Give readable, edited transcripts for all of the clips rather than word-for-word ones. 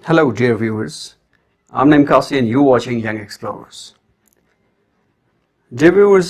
Hello dear viewers, I'm NaeemKasi and you're watching Young Explorers. Dear viewers,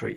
3.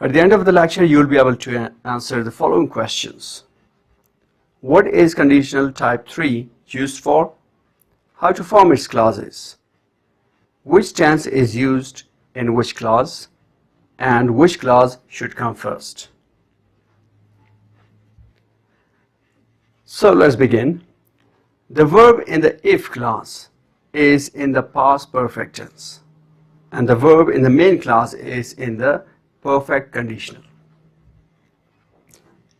At the end of the lecture, you'll be able to answer the following questions. What is conditional type 3 used for? How to form its clauses? Which tense is used in which clause? And which clause should come first? So let's begin. The verb in the if clause is in the past perfect tense, and the verb in the main clause is in the perfect conditional.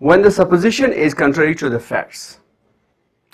when the supposition is contrary to the facts,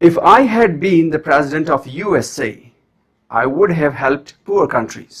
If I had been the president of USA, I would have helped poor countries.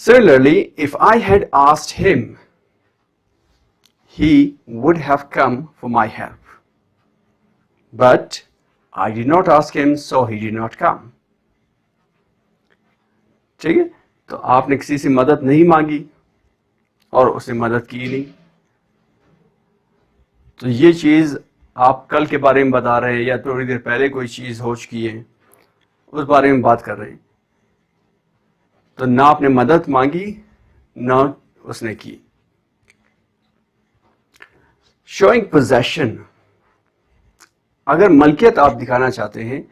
Similarly, if I had asked him, he would have come for my help, but I did not ask him, so he did not come. ٹھیک ہے, تو آپ نے کسی سے مدد نہیں مانگی اور اس نے مدد کی نہیں. تو یہ چیز آپ کل کے بارے میں بتا رہے ہیں یا تھوڑی دیر پہلے کوئی چیز ہو چکی ہے اس بارے میں بات کر رہے ہیں, تو نہ آپ نے مدد مانگی نہ اس نے کی. شوئنگ پوزیشن, اگر ملکیت آپ دکھانا چاہتے ہیں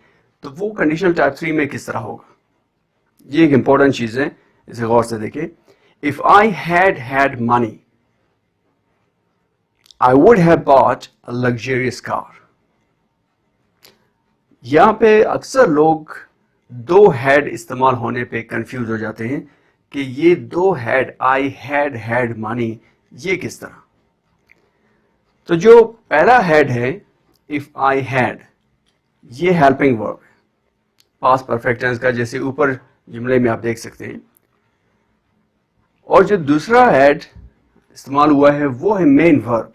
تو وہ کنڈیشنل ٹائپ 3 میں کس طرح ہوگا. یہ ایک امپورٹنٹ چیز ہے, اسے غور سے دیکھیں. If I had had money, I would have bought a luxurious car. یہاں پہ اکثر لوگ دو ہیڈ استعمال ہونے پہ کنفیوز ہو جاتے ہیں کہ یہ دو head I had had money یہ کس طرح. تو جو پہلا ہیڈ ہے if I had, یہ ہیلپنگ ورب ہے پاسٹ پرفیکٹ ٹینس کا, جیسے اوپر جملے میں آپ دیکھ سکتے ہیں. اور جو دوسرا ہیڈ استعمال ہوا ہے وہ ہے مین ورب,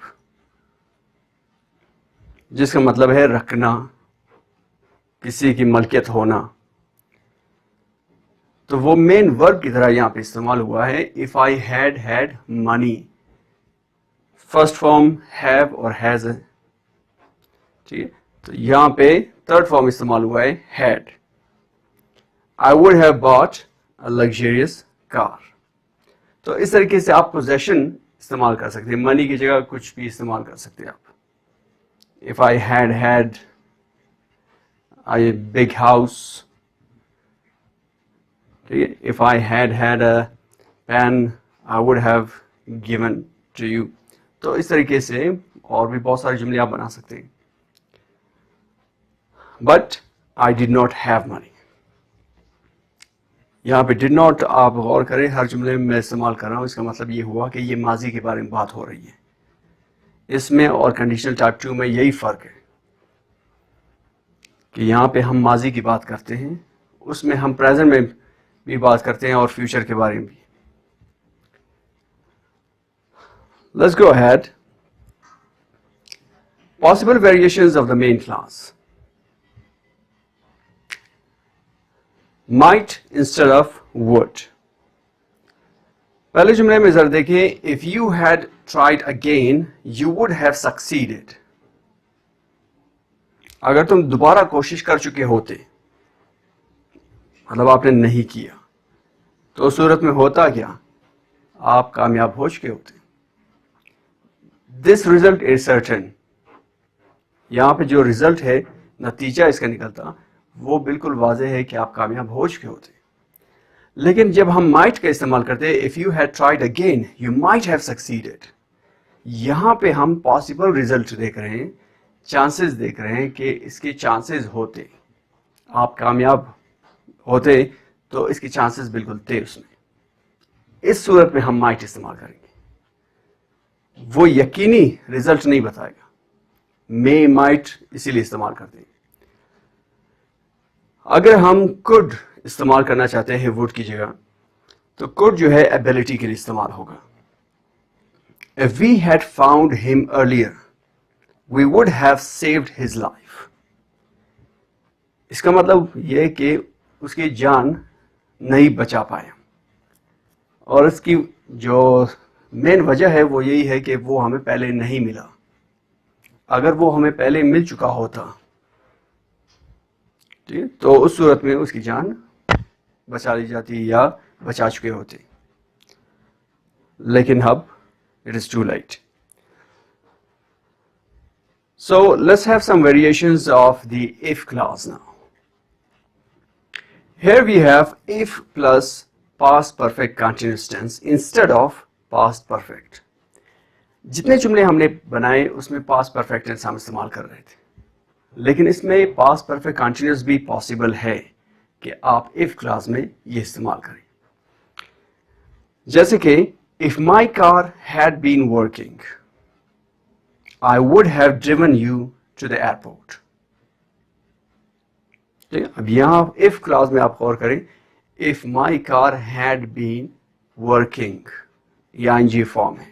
جس کا مطلب ہے رکھنا, کسی کی ملکیت ہونا. تو وہ مین ورب کی طرح یہاں پہ استعمال ہوا ہے if I had had money. First form have اور has ہے, ٹھیک ہے. تو یہاں پہ تھرڈ فارم استعمال ہوا ہے had. I would have bought a luxurious car. تو اس طریقے سے آپ پوزیشن استعمال کر سکتے ہیں, منی کی جگہ کچھ بھی استعمال کر سکتے ہیں آپ. If I had had a big house, if I had had a pen, I would have given to you. تو اس طریقے سے اور بھی بہت سارے جملے آپ بنا سکتے ہیں. But I did not have money. یہاں پہ ڈڈ ناٹ آپ غور کریں, ہر جملے میں استعمال کر رہا ہوں, اس کا مطلب یہ ہوا کہ یہ ماضی کے بارے میں بات ہو رہی ہے. اس میں اور کنڈیشنل ٹائپ 2 میں یہی فرق ہے کہ یہاں پہ ہم ماضی کی بات کرتے ہیں, اس میں ہم پریزنٹ میں بھی بات کرتے ہیں اور فیوچر کے بارے میں بھی. Let's go ahead. Possible variations of the main clause. Might instead of would. پہلے جملے میں ذرا دیکھیں, if you had tried again you would have succeeded. اگر تم دوبارہ کوشش کر چکے ہوتے, مطلب آپ نے نہیں کیا, تو اس صورت میں ہوتا کیا, آپ کامیاب ہو چکے ہوتے. This result is certain. یہاں پہ جو ریزلٹ ہے, نتیجہ اس کا نکلتا, وہ بالکل واضح ہے کہ آپ کامیاب ہو چکے ہوتے. لیکن جب ہم might کا استعمال کرتے ہیں, if you had tried again you might have succeeded, یہاں پہ ہم پاسبل ریزلٹ دیکھ رہے ہیں, چانسز دیکھ رہے ہیں کہ اس کے چانسز ہوتے, آپ کامیاب ہوتے تو اس کے چانسز بالکل تھے اس میں. اس صورت میں ہم might استعمال کریں گے. وہ یقینی ریزلٹ نہیں بتائے گا, may might اسی لیے استعمال کرتے ہیں. اگر ہم could استعمال کرنا چاہتے ہیں would کی جگہ, تو could جو ہے ability کے لیے استعمال ہوگا. If we had found him earlier, we would have saved his life. اس کا مطلب یہ کہ اس کی جان نہیں بچا پایا, اور اس کی جو مین وجہ ہے وہ یہی ہے کہ وہ ہمیں پہلے نہیں ملا. اگر وہ ہمیں پہلے مل چکا ہوتا تو اس صورت میں اس کی جان بچا لی جاتی یا بچا چکے ہوتے. لیکن اب it is too late. So let's have some variations of the if clause now. Here we have if plus past perfect continuous tense instead of past perfect. جتنے جملے ہم نے بنائے اس میں پاسٹ پرفیکٹ ٹینس ہم استعمال کر رہے تھے, لیکن اس میں پاسٹ پرفیکٹ کنٹینیوس بھی پاسبل ہے کہ آپ if کلاس میں یہ استعمال کریں. جیسے کہ if my car had been working, I would have driven you to the airport. اب یہاں if کلاس میں آپ غور کریں, if my car had been working, یہ ing فارم ہے,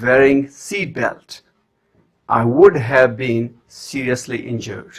wearing seat belt, I would have been seriously injured.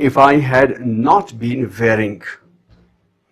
If I had not been wearing,